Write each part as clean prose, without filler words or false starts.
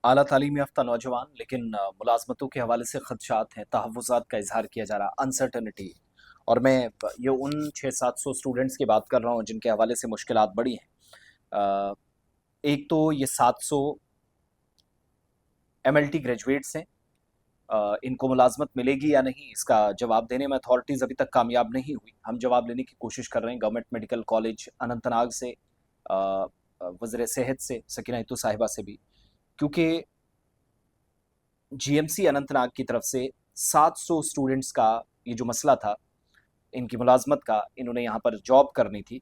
اعلیٰ تعلیم یافتہ نوجوان لیکن ملازمتوں کے حوالے سے خدشات ہیں، تحفظات کا اظہار کیا جا رہا، انسرٹنٹی۔ اور میں یہ ان 600-700 اسٹوڈنٹس کی بات کر رہا ہوں جن کے حوالے سے مشکلات بڑی ہیں۔ ایک تو یہ 700 ایم ایل ٹی گریجویٹس ہیں، ان کو ملازمت ملے گی یا نہیں اس کا جواب دینے میں اتھارٹیز ابھی تک کامیاب نہیں ہوئی۔ ہم جواب لینے کی کوشش کر رہے ہیں government medical college Anant Nag سے، وزیر صحت سے سکینہ اتو صاحبہ سے بھی، کیونکہ G M C Anant Nag کی طرف سے 700 اسٹوڈنٹس کا یہ جو مسئلہ تھا، ان کی ملازمت کا، انہوں نے یہاں پر جاب کرنی تھی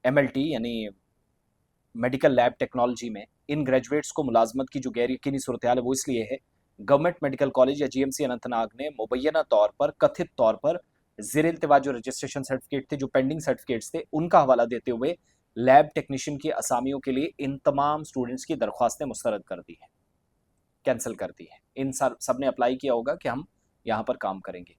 ایم ایل ٹی یعنی میڈیکل لیب ٹیکنالوجی میں۔ ان گریجویٹس کو ملازمت کی جو غیر یقینی صورتحال ہے وہ اس لیے ہے، گورنمنٹ میڈیکل کالج یا G M C Anant Nag نے مبینہ طور پر کتھت طور پر زیر التوا جو رجسٹریشن سرٹیفکیٹ تھے، جو پینڈنگ سرٹیفکیٹس تھے، ان کا حوالہ دیتے ہوئے لیب ٹیکنیشین کی اسامیوں کے لیے ان تمام اسٹوڈنٹس کی درخواستیں مسترد کر دی ہیں، کینسل کر دی ہے۔ ان سب نے اپلائی کیا ہوگا کہ ہم یہاں پر کام کریں گے،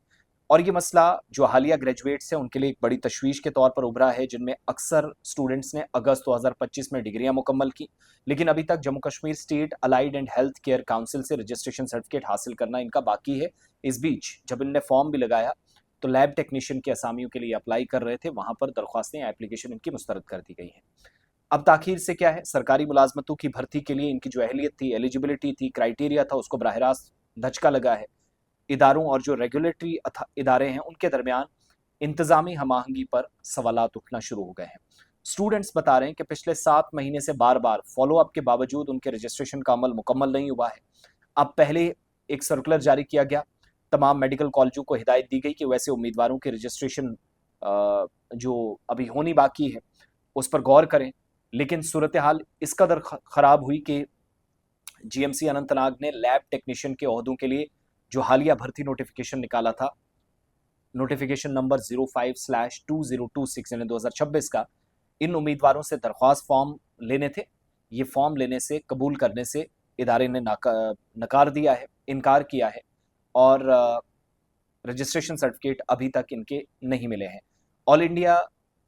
اور یہ مسئلہ جو حالیہ گریجویٹس ہیں ان کے لیے ایک بڑی تشویش کے طور پر ابھرا ہے، جن میں اکثر اسٹوڈنٹس نے اگست 2025 میں ڈگریاں مکمل کی، لیکن ابھی تک Jammu Kashmir state allied and health care council سے رجسٹریشن سرٹیفکیٹ حاصل کرنا ان کا باقی ہے۔ اس بیچ جب ان نے فارم بھی لگایا تو لیب ٹیکنیشین کے اسامیوں کے لیے اپلائی کر رہے تھے، وہاں پر درخواستیں اپلیکیشن ان کی مسترد کر دی گئی ہیں۔ اب تاخیر سے کیا ہے، سرکاری ملازمتوں کی بھرتی کے لیے ان کی جو اہلیت تھی، ایلیجبلٹی تھی، کرائیٹیریا تھا، اس کو براہ راست دھچکا لگا ہے۔ اداروں اور جو ریگولیٹری ادارے ہیں ان کے درمیان انتظامی ہم آہنگی پر سوالات اٹھنا شروع ہو گئے ہیں۔ اسٹوڈنٹس بتا رہے ہیں کہ پچھلے 7 مہینے سے بار بار فالو اپ کے باوجود ان کے رجسٹریشن کا عمل مکمل نہیں ہوا ہے۔ اب پہلے ایک سرکولر جاری کیا گیا، تمام میڈیکل کالجوں کو ہدایت دی گئی کہ ویسے امیدواروں کے رجسٹریشن جو ابھی ہونی باقی ہے اس پر غور کریں، لیکن صورتحال اس قدر خراب ہوئی کہ G M C Anant Nag نے لیب ٹیکنیشین کے عہدوں کے لیے جو حالیہ بھرتی نوٹیفیکیشن نکالا تھا، نوٹیفیکیشن نمبر 05/2026 یعنی 2026 کا، ان امیدواروں سے درخواست فارم لینے تھے، یہ فارم لینے سے، قبول کرنے سے ادارے نے نکار دیا ہے، انکار کیا ہے، اور رجسٹریشن سرٹیفکیٹ ابھی تک ان کے نہیں ملے ہیں۔ آل انڈیا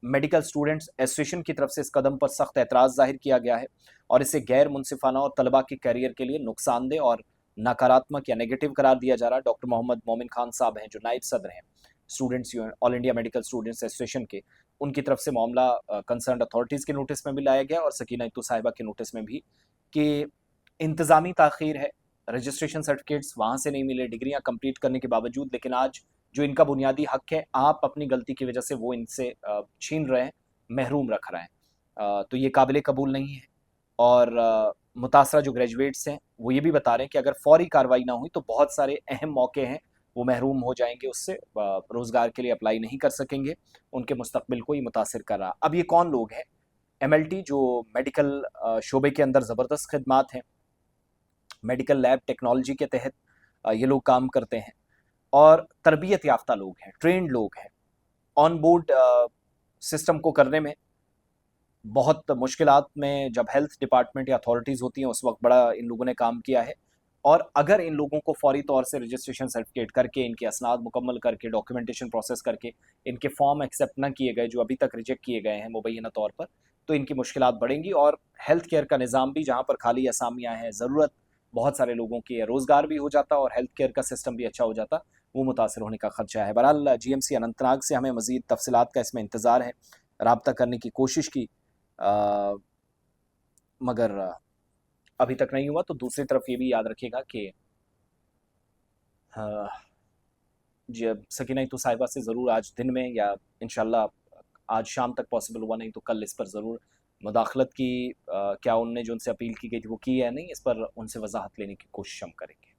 میڈیکل اسٹوڈنٹس ایسوسیشن کی طرف سے اس قدم پر سخت اعتراض ظاہر کیا گیا ہے، اور اسے غیر منصفانہ اور طلباء کے کیریئر کے لیے نقصان دہ اور ناکاراتمک یا نیگیٹو قرار دیا جا رہا ہے۔ ڈاکٹر محمد مومن خان صاحب ہیں جو نائب صدر ہیں students all India medical students association کے، ان کی طرف سے معاملہ کنسرنڈ اتھارٹیز کے نوٹس میں بھی لایا گیا اور سکینہ اتو صاحبہ کے نوٹس میں بھی، کہ انتظامی تاخیر ہے، رجسٹریشن سرٹیفکیٹس وہاں سے نہیں ملے ڈگریاں کمپلیٹ کرنے کے باوجود، لیکن آج جو ان کا بنیادی حق ہے آپ اپنی غلطی کی وجہ سے وہ ان سے چھین رہے ہیں، محروم رکھ رہے ہیں، تو یہ قابل قبول نہیں ہے۔ اور متاثرہ جو گریجویٹس ہیں وہ یہ بھی بتا رہے ہیں کہ اگر فوری کارروائی نہ ہوئی تو بہت سارے اہم موقع ہیں وہ محروم ہو جائیں گے، اس سے روزگار کے لیے اپلائی نہیں کر سکیں گے، ان کے مستقبل کو یہ متاثر کر رہا۔ اب یہ کون لوگ ہیں؟ ایم ایل ٹی جو میڈیکل شعبے کے اندر زبردست خدمات ہیں، میڈیکل لیب ٹیکنالوجی کے تحت یہ لوگ کام کرتے ہیں، اور تربیت یافتہ لوگ ہیں، ٹرینڈ لوگ ہیں، آن بورڈ سسٹم کو کرنے میں بہت مشکلات میں جب ہیلتھ ڈپارٹمنٹ یا اتھارٹیز ہوتی ہیں اس وقت بڑا ان لوگوں نے کام کیا ہے، اور اگر ان لوگوں کو فوری طور سے رجسٹریشن سرٹیفکیٹ کر کے، ان کے اسناد مکمل کر کے، ڈاکیومنٹیشن پروسیس کر کے ان کے فارم ایکسیپٹ نہ کیے گئے جو ابھی تک ریجیکٹ کیے گئے ہیں مبینہ طور پر، تو ان کی مشکلات بڑھیں گی، اور ہیلتھ کیئر کا نظام بھی جہاں پر خالی اسامیاں ہیں، ضرورت بہت سارے لوگوں کی ہے، روزگار بھی ہو جاتا اور ہیلتھ کیئر کا سسٹم بھی اچھا ہو جاتا، وہ متاثر ہونے کا خدشہ ہے۔ بہرحال G M C Anant Nag سے ہمیں مزید تفصیلات کا اس میں انتظار ہے، رابطہ کرنے کی کوشش کی مگر ابھی تک نہیں ہوا۔ تو دوسری طرف یہ بھی یاد رکھیے گا کہ جب سکینہ تو صاحبہ سے ضرور آج دن میں یا انشاءاللہ آج شام تک پاسبل ہوا نہیں تو کل اس پر ضرور مداخلت کی، کیا ان نے جو ان سے اپیل کی گئی تھی وہ کی ہے نہیں، اس پر ان سے وضاحت لینے کی کوشش ہم کریں گے۔